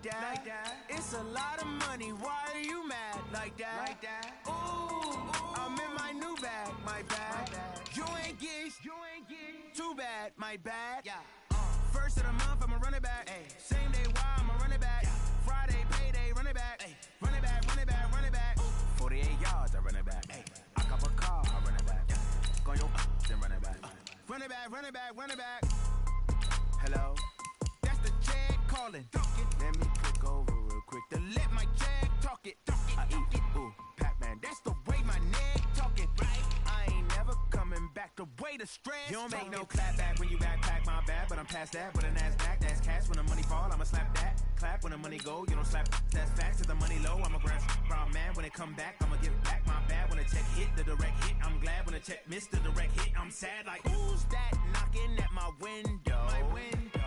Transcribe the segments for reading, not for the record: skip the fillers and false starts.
like that. It's a lot of money, why are you mad like that? Ooh, I'm in my new bag, my bag. You ain't get too bad, my bad. First of the month, I'ma run it back. Same day, why I'ma run it back. Friday, payday, run it back. Run it back, run it back, run it back. 48 yards, I run it back. I cop a car, I run it back. Go your then run it back. Run it back, run it back, run it back. Hello? That's the jag calling. Let me click over real quick to let my jag talk it. I eat it, ooh, Pac-Man. That's the way my neck talking. I ain't never coming back the way the stress. You don't make no clap back when you backpack my bad, but I'm past that. But a NASDAQ, that's cash. When the money fall, I'ma slap that. Clap when the money go, you don't slap. That's facts. Cause the money low, I'ma grab brown man. When it come back, I'ma give back my bad. When the check hit, the direct hit. I'm glad when the check missed the direct hit. I'm sad like, who's that knocking at my window?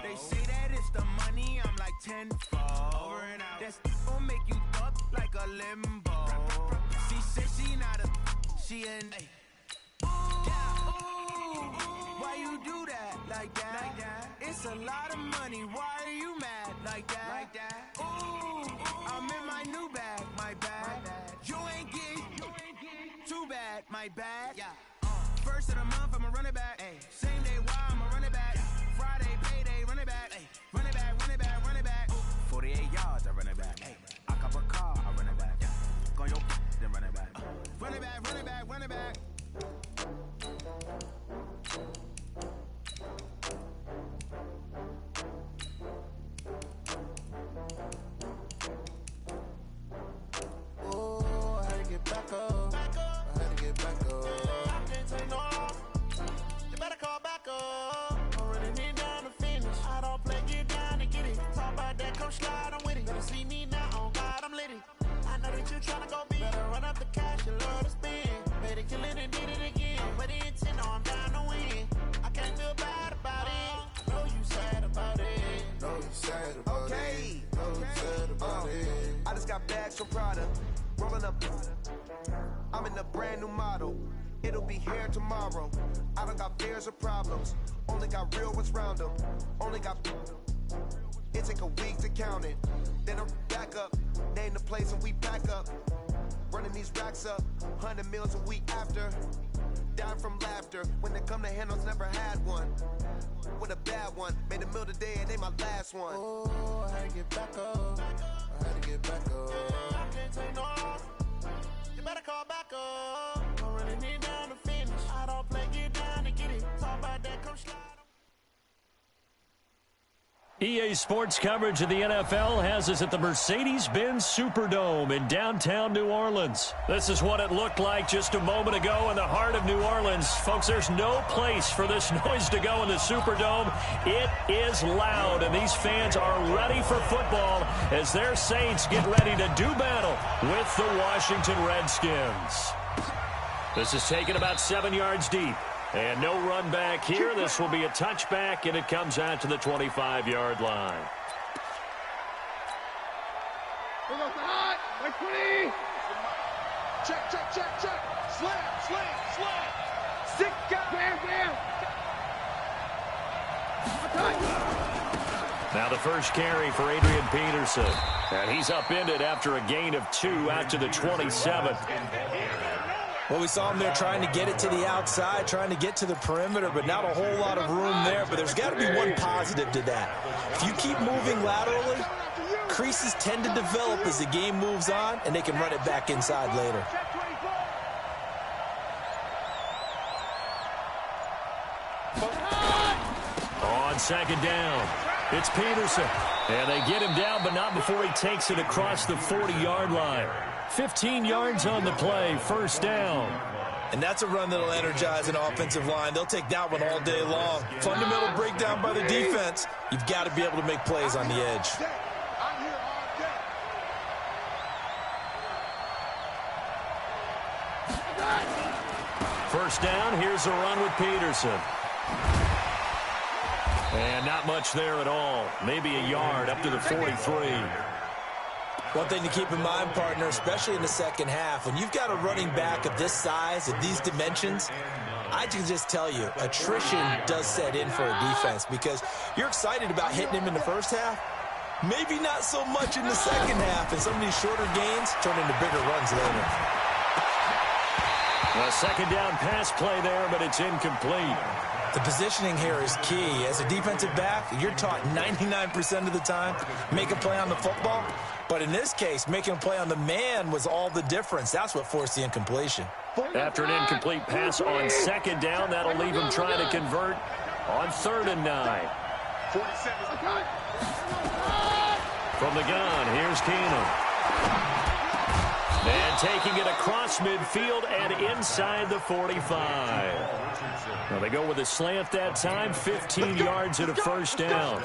They say that it's the money, I'm like tenfold. Over and out. That's gon' make you up like a limbo. She said she not a, she an. Why you do that like that? It's a lot of money, why are you mad like that? Ooh, I'm in my new bag, my bag. You ain't get too bad, my bad. First of the month, I'ma run it back. Same day, why I'ma run it back. Friday, payday, run it back. Run it back, run it back, run it back. 48 yards, I run it back. I cop a car, I run it back. Go your then run it back. Run it back, run it back, run it back. Oh, I had to get back up. I had to get back up. I can't take no loss. You better call back up. I'm running it down to finish. I don't play, get down to get it. Talk about that, come slide, I'm with it. Better see me now, on God, I'm lit it. I know that you tryna go big. Better run up the cash, you love to spend. Better kill it and did it again. But the intent, no, I'm down to win. I can't feel bad about it. Know you sad about it. Know you sad about it. Know you sad about it. I just got bags from Prada. Rolling up. I'm in a brand new model. It'll be here tomorrow. I don't got fears or problems. Only got real ones round them. Only got. It take a week to count it. Then I'm back up. Name the place and we back up. Running these racks up. 100 meals a week after. Dying from laughter. When they come to handles, never had one. With a bad one. Made a meal today and they my last one. Oh, I had to get back up. I had to get back up. I can't take no loss. You better call back up. I'm running it down to finish. I don't play, get down to get it. Talk about that, come slide. EA Sports coverage of the NFL has us at the Mercedes-Benz Superdome in downtown New Orleans. This is what it looked like just a moment ago in the heart of New Orleans. Folks, there's no place for this noise to go in the Superdome. It is loud, and these fans are ready for football as their Saints get ready to do battle with the Washington Redskins. This is taken about 7 yards deep. And no run back here. This will be a touchback, and it comes out to the 25-yard line. Here goes the hot. Like 20. Check, check, check, check. Slam. Six guys. Bam. Now the first carry for Adrian Peterson. And he's upended after a gain of 2 out to the 27. Well, we saw him there trying to get it to the outside, trying to get to the perimeter, but not a whole lot of room there. But there's got to be one positive to that. If you keep moving laterally, creases tend to develop as the game moves on, and they can run it back inside later. On second down, it's Peterson. And they get him down, but not before he takes it across the 40-yard line. 15 yards on the play, first down. And that's a run that'll energize an offensive line. They'll take that one all day long. Fundamental breakdown by the defense. You've got to be able to make plays on the edge. First down, here's a run with Peterson. And not much there at all. Maybe a yard up to the 43. One thing to keep in mind, partner, especially in the second half, when you've got a running back of this size, of these dimensions, I can just tell you, attrition does set in for a defense because you're excited about hitting him in the first half, Maybe not so much in the second half, and some of these shorter gains turn into bigger runs later. A second down pass play there, but it's incomplete. The positioning here is key. As a defensive back, you're taught 99% of the time, make a play on the football. But in this case, making a play on the man was all the difference. That's what forced the incompletion. After an incomplete pass on second down, that'll leave him trying to convert on 3rd and 9. From the gun, here's Keenum. And taking it across midfield and inside the 45. Now they go with a slant that time, 15 yards and a first down.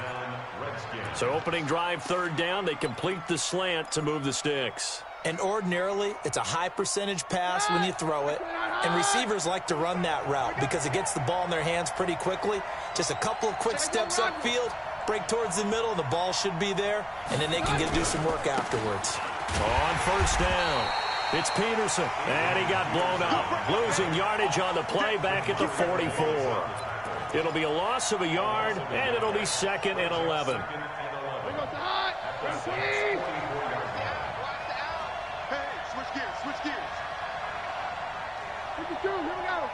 So opening drive 3rd down, they complete the slant to move the sticks. And ordinarily, it's a high percentage pass when you throw it. And receivers like to run that route because it gets the ball in their hands pretty quickly. Just a couple of quick steps upfield, break towards the middle, and the ball should be there. And then they can do some work afterwards. On 1st down, it's Peterson. And he got blown up, losing yardage on the play back at the 44. It'll be a loss of a yard, and it'll be 2nd and 11. Switch gears. Here we go.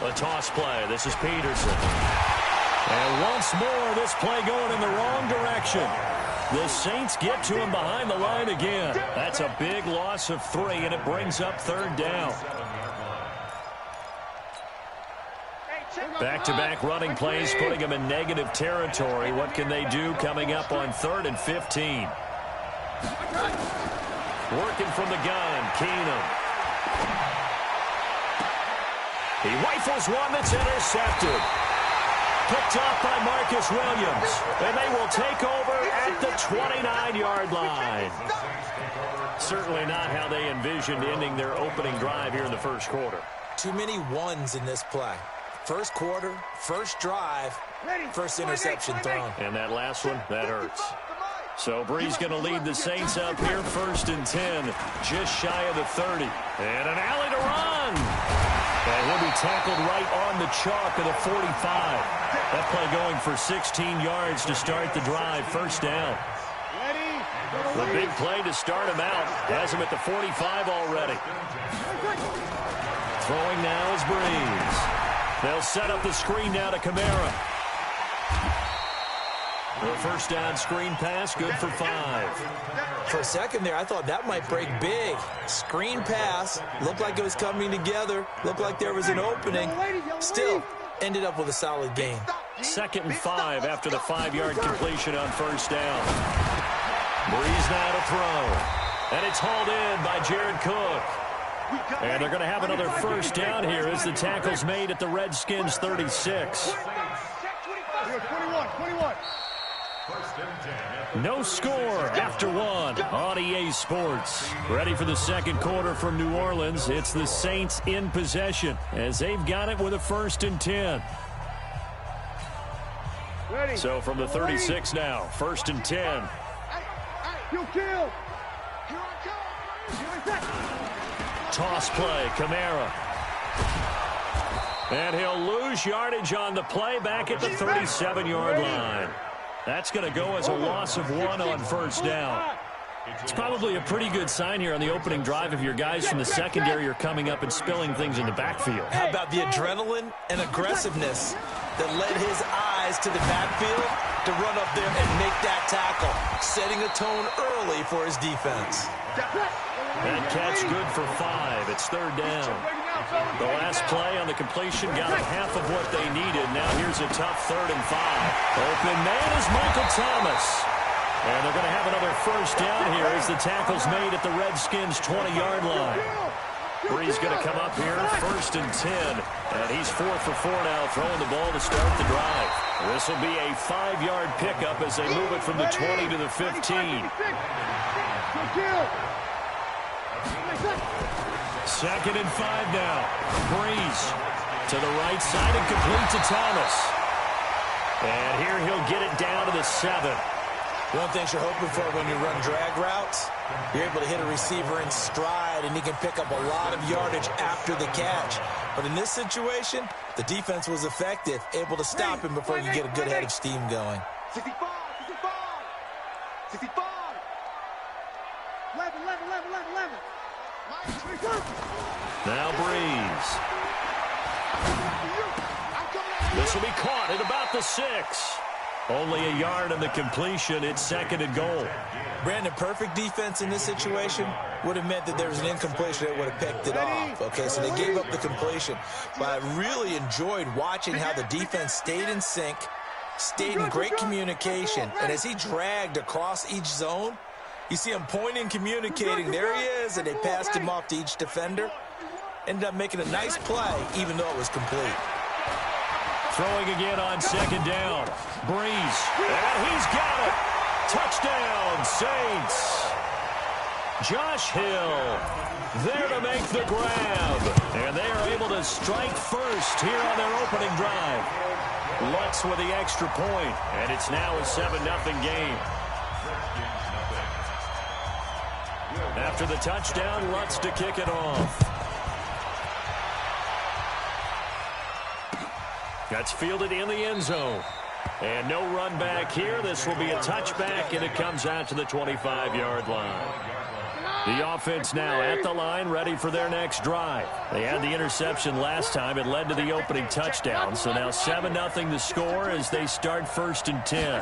A toss play. This is Peterson. And once more, this play going in the wrong direction. The Saints get to him behind the line again. That's a big loss of 3, and it brings up 3rd down. Back-to-back running plays, putting them in negative territory. What can they do coming up on 3rd and 15? Working from the gun, Keenum. He rifles one that's intercepted. Picked off by Marcus Williams. And they will take over at the 29-yard line. Certainly not how they envisioned ending their opening drive here in the first quarter. Too many ones in this play. First quarter, first drive, first interception thrown. And that last one, that hurts. So Brees going to lead the Saints up here, 1st and 10, just shy of the 30. And an alley to run. And he'll be tackled right on the chalk of the 45. That play going for 16 yards to start the drive, 1st down. The big play to start him out. Has him at the 45 already. Throwing now is Brees. They'll set up the screen now to Kamara. The 1st down screen pass, good for 5. For a second there, I thought that might break big. Screen pass, looked like it was coming together, looked like there was an opening. Still, ended up with a solid gain. 2nd and 5 after the 5-yard completion on 1st down. Brees now to throw. And it's hauled in by Jared Cook. And they're going to have another 1st down here as the tackle's made at the Redskins' 36. 21. No score after 1 on EA Sports. Ready for the 2nd quarter from New Orleans. It's the Saints in possession as they've got it with a 1st and 10. Ready. So from the 36 now, 1st and 10. Kill. Toss play, Kamara. And he'll lose yardage on the play back at the 37-yard line. That's going to go as a loss of 1 on 1st down. It's probably a pretty good sign here on the opening drive if your guys from the secondary are coming up and spilling things in the backfield. How about the adrenaline and aggressiveness that led his eyes to the backfield to run up there and make that tackle, setting a tone early for his defense. That catch good for 5. It's 3rd down. The last play on the completion got them half of what they needed. Now here's a tough 3rd and 5. Open man is Michael Thomas. And they're going to have another 1st down here as the tackle's made at the Redskins' 20-yard line. Brees going to come up here, 1st and 10. And he's 4 for 4 now, throwing the ball to start the drive. This will be a 5-yard pickup as they move it from the 20 to the 15. 2nd and 5 now. Brees to the right side and complete to Thomas. And here he'll get it down to the 7. One thing you're hoping for when you run drag routes, you're able to hit a receiver in stride, and he can pick up a lot of yardage after the catch. But in this situation, the defense was effective, able to stop him before you get a good head of steam going. 65, 65, 65. 11. Now Breeze. This will be caught at about the 6. Only a yard on the completion. It's 2nd and goal. Brandon, perfect defense in this situation would have meant that there was an incompletion that would have picked it off. Okay, so they gave up the completion. But I really enjoyed watching how the defense stayed in sync, stayed in great communication, and as he dragged across each zone, you see him pointing, communicating. There he is, and they passed him off to each defender. Ended up making a nice play, even though it was complete. Throwing again on 2nd down. Breeze. And he's got it. Touchdown, Saints. Josh Hill there to make the grab. And they are able to strike first here on their opening drive. Lutz with the extra point, and it's now a 7-0 game. After the touchdown, Lutz to kick it off. That's fielded in the end zone. And no run back here. This will be a touchback, and it comes out to the 25-yard line. The offense now at the line, ready for their next drive. They had the interception last time. It led to the opening touchdown. So now 7-0 the score as they start 1st and 10.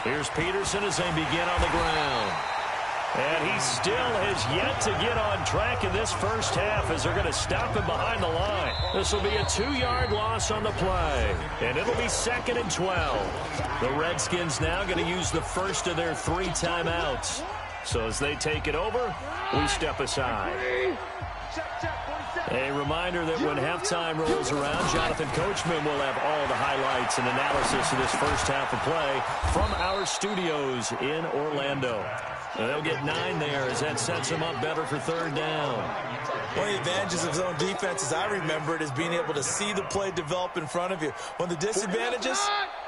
Here's Peterson as they begin on the ground. And he still has yet to get on track in this first half as they're going to stop him behind the line. This will be a 2-yard loss on the play, and it'll be 2nd and 12. The Redskins now going to use the first of their 3 timeouts. So as they take it over, we step aside. A reminder that when halftime rolls around, Jonathan Coachman will have all the highlights and analysis of this first half of play from our studios in Orlando. They'll get 9 there as that sets them up better for 3rd down. One of the advantages of zone defense, as I remember it, is being able to see the play develop in front of you. One of the disadvantages,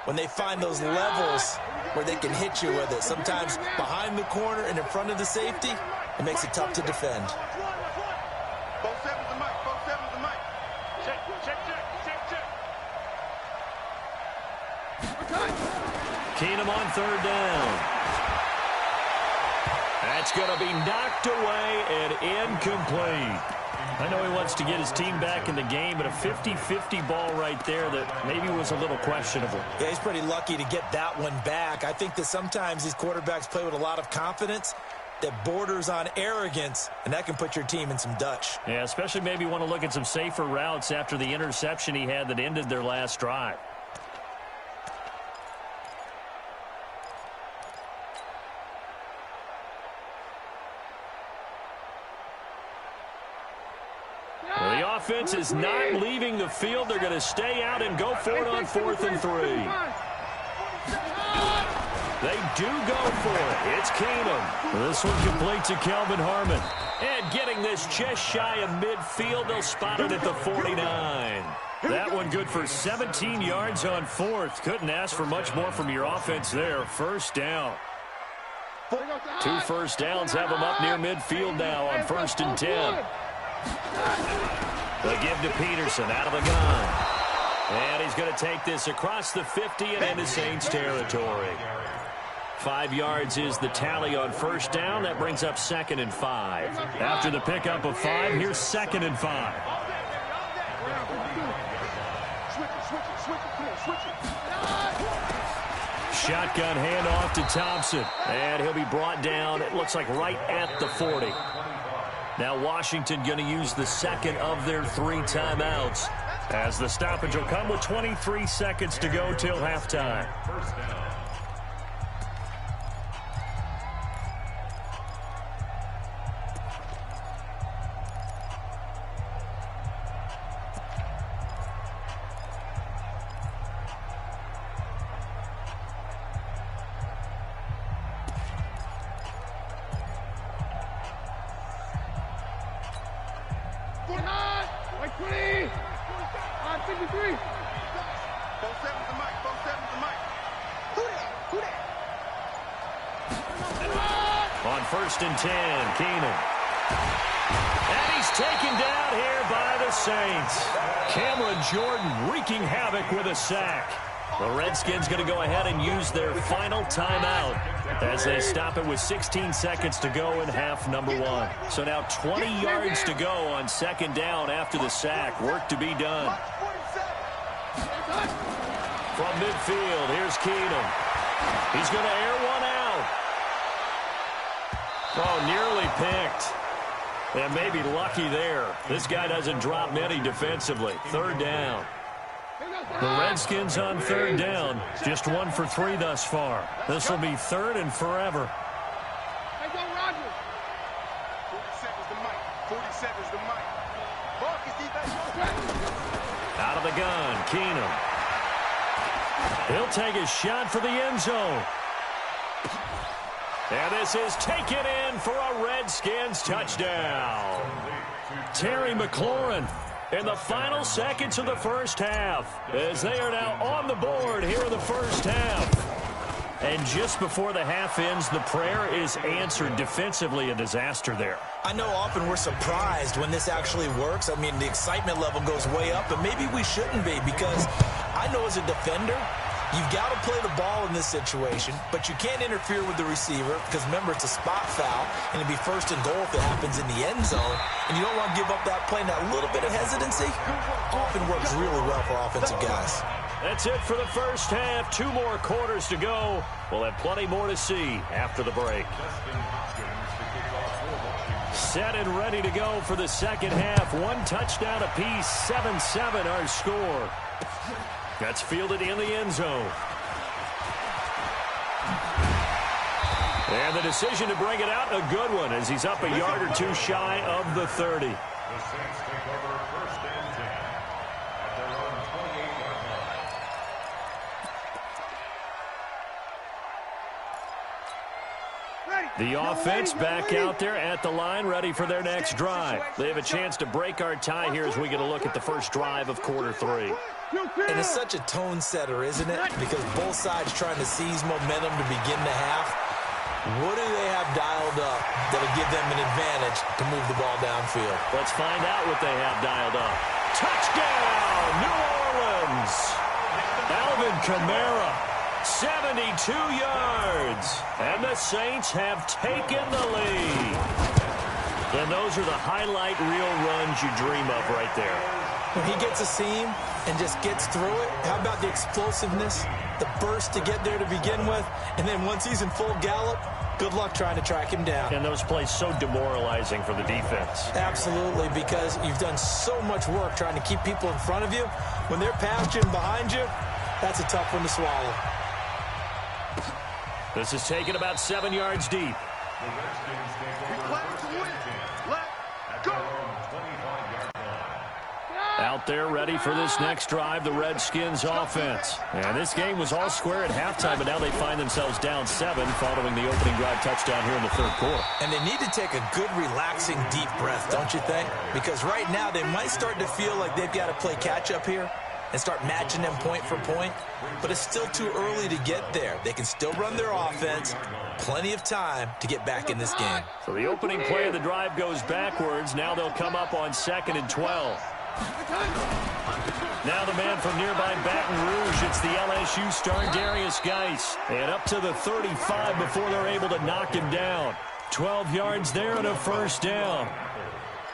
when they find those levels where they can hit you with it. Sometimes behind the corner and in front of the safety, it makes it tough to defend. Both sevens the mic. Check. Keenum on 3rd down. That's going to be knocked away and incomplete. I know he wants to get his team back in the game, but a 50-50 ball right there that maybe was a little questionable. Yeah, he's pretty lucky to get that one back. I think that sometimes these quarterbacks play with a lot of confidence that borders on arrogance, and that can put your team in some Dutch. Yeah, especially maybe want to look at some safer routes after the interception he had that ended their last drive. Well, the offense is not leaving the field. They're going to stay out and go for it on 4th and 3. They do go for it. It's Keenum. This one complete to Kelvin Harmon. And getting this just shy of midfield, they'll spot it at the 49. That one good for 17 yards on 4th. Couldn't ask for much more from your offense there. 1st down. 2 first downs have them up near midfield now on 1st and 10. They give to Peterson out of the gun. And he's going to take this across the 50 and into Saints territory. 5 yards is the tally on 1st down. That brings up 2nd and 5. After the pickup of 5, here's 2nd and 5. Shotgun handoff to Thompson. And he'll be brought down, it looks like right at the 40. Now Washington going to use the 2nd of their 3 timeouts as the stoppage will come with 23 seconds to go till halftime. 1st and 10. Keenan. And he's taken down here by the Saints. Cameron Jordan wreaking havoc with a sack. The Redskins going to go ahead and use their final timeout as they stop it with 16 seconds to go in half number 1. So now 20 yards to go on 2nd down after the sack. Work to be done. From midfield, here's Keenum. He's going to air one out. Oh, nearly picked. And maybe lucky there. This guy doesn't drop many defensively. 3rd down. The Redskins on 3rd down. Just 1 for 3 thus far. This will be 3rd and forever. Hey, go, Roger. 47's the mic. 47's the mic. Marcus, out of the gun, Keenum. He'll take a shot for the end zone. And this is taken in for a Redskins touchdown. Terry McLaurin in the final seconds of the first half as they are now on the board here in the first half. And just before the half ends, the prayer is answered. Defensively, a disaster there. I know often we're surprised when this actually works. I mean, the excitement level goes way up, and maybe we shouldn't be, because I know as a defender, you've got to play the ball in this situation, but you can't interfere with the receiver because, remember, it's a spot foul, and it'd be 1st and goal if it happens in the end zone, and you don't want to give up that play. And that little bit of hesitancy often works really well for offensive guys. That's it for the first half. 2 more quarters to go. We'll have plenty more to see after the break. Set and ready to go for the second half. 1 touchdown apiece. 7-7 our score. That's fielded in the end zone. And the decision to bring it out, a good one, as he's up a yard or 2 shy of the 30. The Saints take over 1st and 10 at their own 28-yard line. The offense back out there at the line, ready for their next drive. They have a chance to break our tie here as we get a look at the first drive of quarter 3. And it's such a tone setter, isn't it? Because both sides trying to seize momentum to begin the half. What do they have dialed up that'll give them an advantage to move the ball downfield? Let's find out what they have dialed up. Touchdown, New Orleans! Alvin Kamara, 72 yards. And the Saints have taken the lead. And those are the highlight reel runs you dream of right there. When he gets a seam and just gets through it, how about the explosiveness, the burst to get there to begin with, and then once he's in full gallop, good luck trying to track him down. And those plays so demoralizing for the defense. Absolutely, because you've done so much work trying to keep people in front of you. When they're past you and behind you, that's a tough one to swallow. This is taken about 7 yards deep. The Redskins take over 1st and 10 at their own 25-yard line. Out there ready for this next drive, the Redskins offense. And this game was all square at halftime, but now they find themselves down 7 following the opening drive touchdown here in the 3rd quarter. And they need to take a good, relaxing, deep breath, don't you think? Because right now they might start to feel like they've got to play catch-up here and start matching them point for point. But it's still too early to get there. They can still run their offense. Plenty of time to get back in this game. So the opening play of the drive goes backwards. Now they'll come up on 2nd and 12. Now the man from nearby Baton Rouge, it's the LSU star Darius Geis. And up to the 35 before they're able to knock him down. 12 yards there and a 1st down.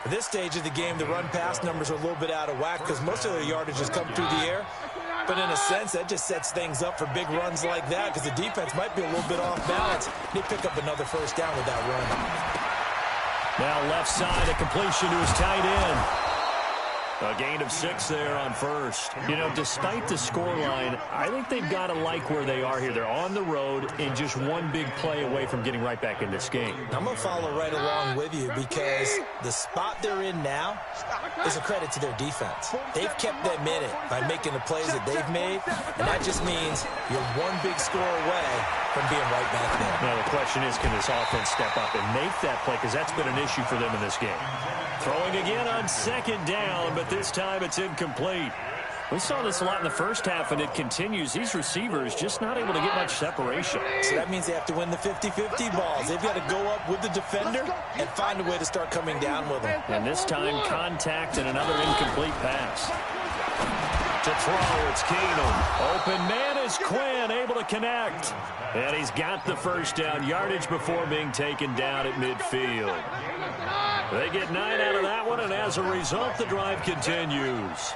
At this stage of the game, the run-pass numbers are a little bit out of whack because most of their yardage has come through the air. But in a sense, that just sets things up for big runs like that because the defense might be a little bit off balance. They pick up another 1st down with that run. Now left side, a completion to his tight end. A gain of 6 there on 1st. You know, despite the scoreline, I think they've got to like where they are here. They're on the road and just one big play away from getting right back in this game. I'm going to follow right along with you because the spot they're in now is a credit to their defense. They've kept them in it by making the plays that they've made, and that just means you're one big score away from being right back there. Now the question is, can this offense step up and make that play? Because that's been an issue for them in this game. Throwing again on 2nd down, but this time it's incomplete. We saw this a lot in the first half, and it continues. These receivers just not able to get much separation. So that means they have to win the 50-50 balls. They've got to go up with the defender and find a way to start coming down with them. And this time, contact and another incomplete pass. To throw, it's Keenum. Open man is Quinn, able to connect. And he's got the first down, yardage before being taken down at midfield. They get 9 out of that one, and as a result, the drive continues.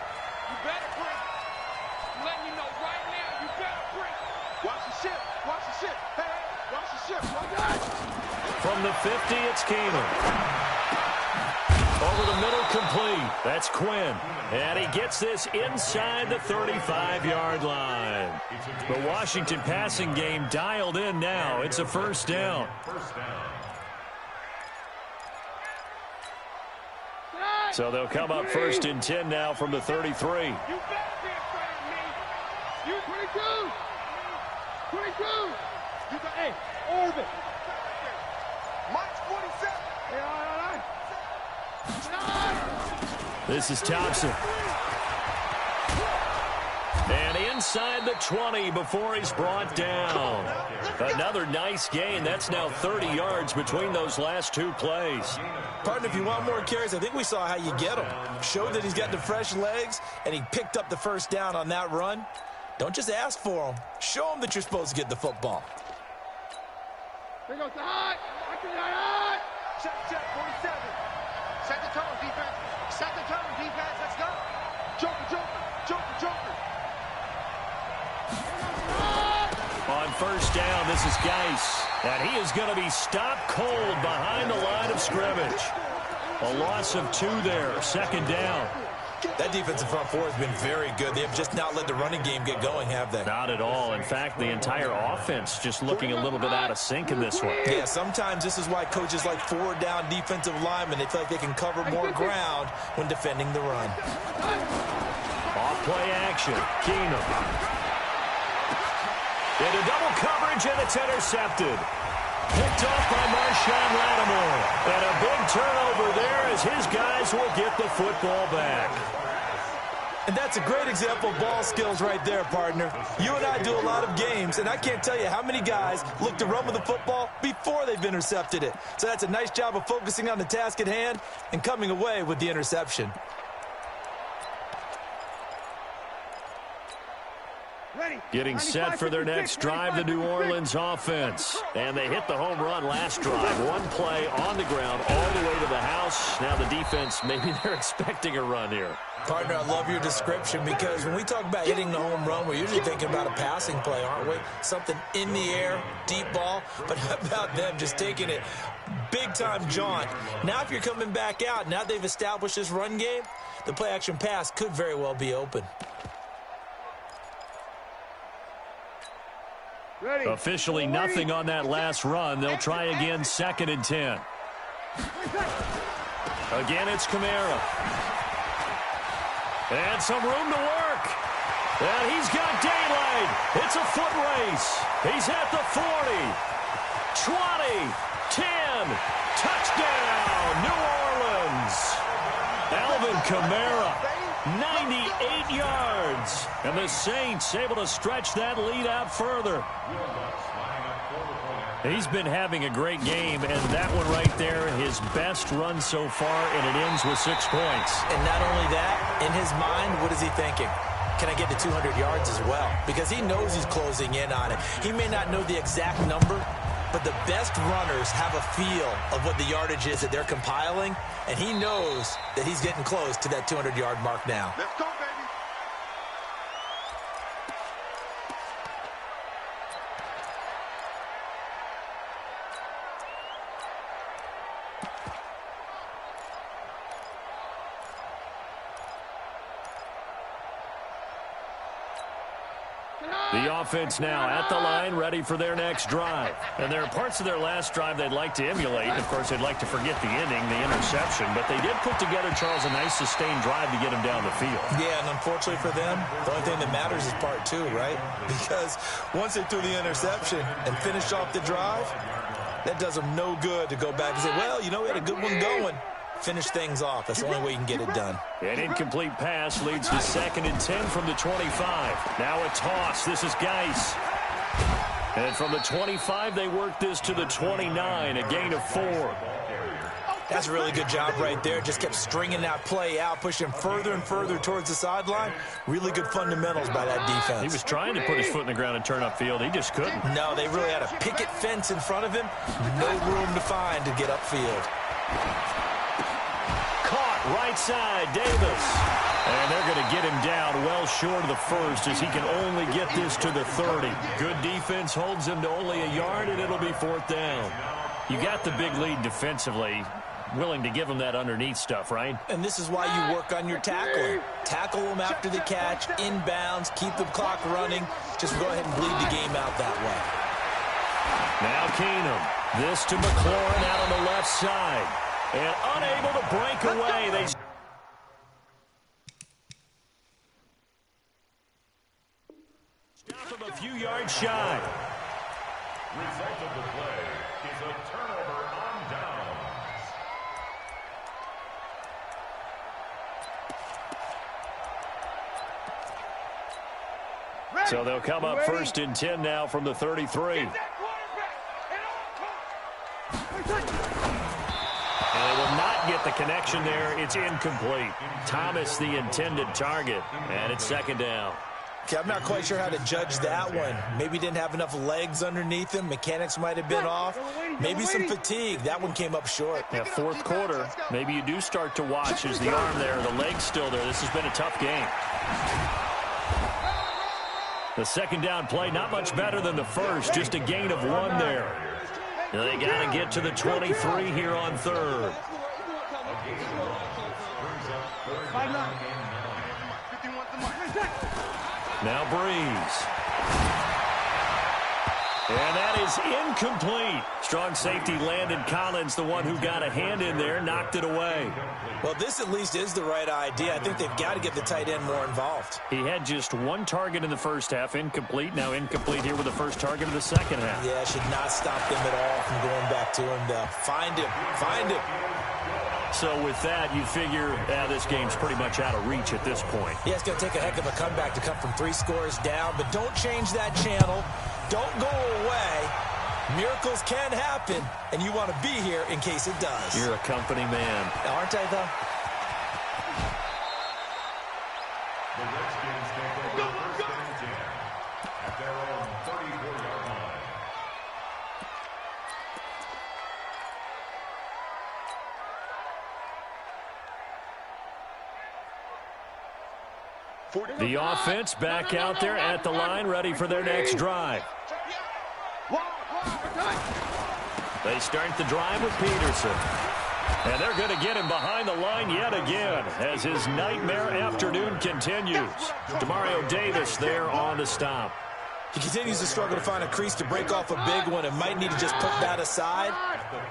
From the 50, it's Keenum. Over the middle, complete. That's Quinn. And he gets this inside the 35-yard line. The Washington passing game dialed in now. It's a first down. So they'll come up 1st and 10 now from the 33. You better be afraid of me. You 22. 22. You got, hey, Orbit. Mike's 47. Hey, all right. This is Thompson. And inside the 20 before he's brought down. Another nice gain. That's now 30 yards between those last 2 plays. Partner, if you want more carries, I think we saw how you get them. Showed that he's got the fresh legs, and he picked up the first down on that run. Don't just ask for them. Show him that you're supposed to get the football. Here goes the high. Check, 47. Set the tone, defense. Set the tone, defense. Let's go. Joker. On first down, this is Geis. And he is going to be stopped cold behind the line of scrimmage. A loss of 2 there. 2nd down. That defensive front four has been very good. They have just not let the running game get going, have they? Not at all. In fact, the entire offense just looking a little bit out of sync in this one. Yeah, sometimes this is why coaches like 4-down defensive linemen. They feel like they can cover more ground when defending the run. Off-play action. Keenum. Into double coverage, and it's intercepted. Picked off by Marshawn Lattimore. And a big turnover there as his guys will get the football back. And that's a great example of ball skills right there, partner. You and I do a lot of games, and I can't tell you how many guys look to run with the football before they've intercepted it. So that's a nice job of focusing on the task at hand and coming away with the interception. Getting set for their next drive, the New Orleans offense. And they hit the home run last drive. 1 play on the ground all the way to the house. Now the defense, maybe they're expecting a run here. Partner, I love your description because when we talk about hitting the home run, we're usually thinking about a passing play, aren't we? Something in the air, deep ball. But how about them just taking it big-time jaunt? Now if you're coming back out, now they've established this run game, the play-action pass could very well be open. Ready. Officially nothing on that last run. They'll try again 2nd and 10. Again, it's Kamara. And some room to work. And he's got daylight. It's a foot race. He's at the 40. 20. 10. Touchdown, New Orleans. Alvin Kamara. 98 yards. And the Saints able to stretch that lead out further. He's been having a great game, and that one right there, his best run so far, and it ends with 6 points. And not only that, in his mind, what is he thinking? Can I get to 200 yards as well? Because he knows he's closing in on it. He may not know the exact number, but the best runners have a feel of what the yardage is that they're compiling, and he knows that he's getting close to that 200-yard mark now. Let's go, baby. The offense now at the line, ready for their next drive. And there are parts of their last drive they'd like to emulate. Of course, they'd like to forget the ending, the interception. But they did put together, Charles, a nice sustained drive to get him down the field. Yeah, and unfortunately for them, the only thing that matters is part 2, right? Because once they threw the interception and finished off the drive, that does them no good to go back and say, well, you know, we had a good one going. finish things off. That's the only way you can get it done. An incomplete pass leads to 2nd and 10 from the 25. Now a toss. This is Geis. And from the 25, they work this to the 29, a gain of 4. That's a really good job right there. Just kept stringing that play out, pushing further and further towards the sideline. Really good fundamentals by that defense. He was trying to put his foot in the ground and turn upfield. He just couldn't. No, they really had a picket fence in front of him. No room to find to get upfield. Caught right side, Davis. And they're going to get him down well short of the first as he can only get this to the 30. Good defense holds him to only a yard, and it'll be 4th down. You got the big lead defensively. Willing to give them that underneath stuff, right? And this is why you work on your tackling. Tackle them after the catch, inbounds, keep the clock running. Just go ahead and bleed the game out that way. Now Keenum. This to McLaurin out on the left side. And unable to break away. They stop him a few yards shy. Result of the play is a turnover on downs. So they'll come up 1st and 10 now from the 33. And they will not get the connection there. It's incomplete. Thomas the intended target, and it's 2nd down. Okay, I'm not quite sure how to judge that one. Maybe didn't have enough legs underneath him. Mechanics might have been off. Maybe some fatigue. That one came up short. Yeah, 4th quarter, maybe you do start to watch as the arm there, the leg's still there. This has been a tough game. The 2nd down play, not much better than the first, just a gain of 1 there. They got to get to the 23 here on 3rd. Now Breeze. And that is incomplete. Strong safety Landon Collins, the one who got a hand in there, knocked it away. Well, this at least is the right idea. I think they've got to get the tight end more involved. He had just 1 target in the first half, incomplete. Now incomplete here with the first target of the second half. Yeah, should not stop them at all from going back to him to find him. Find him. So with that, you figure this game's pretty much out of reach at this point. Yeah, it's going to take a heck of a comeback to come from 3 scores down, but don't change that channel. Don't go away. Miracles can happen, and you want to be here in case it does. You're a company man. Aren't I, though? The Redskins take over 1st and 10 at their own 34-yard line. The offense back out there at the line, ready for their next drive. They start the drive with Peterson. And they're going to get him behind the line yet again as his nightmare afternoon continues. Demario Davis there on the stop. He continues to struggle to find a crease to break off a big one and might need to just put that aside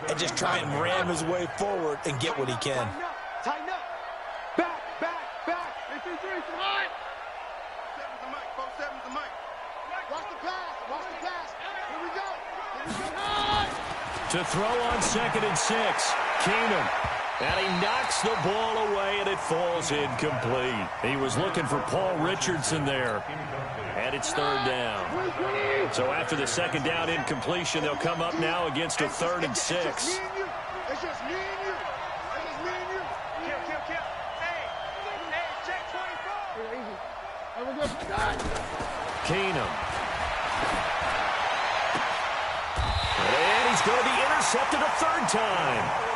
and just try and ram his way forward and get what he can. Tighten up. Back. 3-3, come on. 7's the mic, 7's the mic. Watch the pass. Here we go. To throw on 2nd and 6, Keenum. And he knocks the ball away, and it falls incomplete. He was looking for Paul Richardson there. And it's 3rd down. So after the 2nd down incompletion, they'll come up now against a 3rd and 6. It's just me and you. Kill. Hey, check 24. Keenum. And he's going to be intercepted a 3rd time.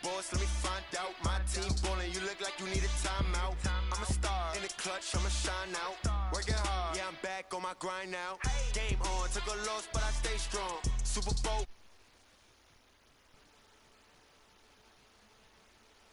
boss, let me find out. My team ballin', you look like you need a timeout. I'm a star in the clutch, I'ma shine out. Working hard, yeah, I'm back on my grind now. Game on, took a loss, but I stay strong. Super Bowl.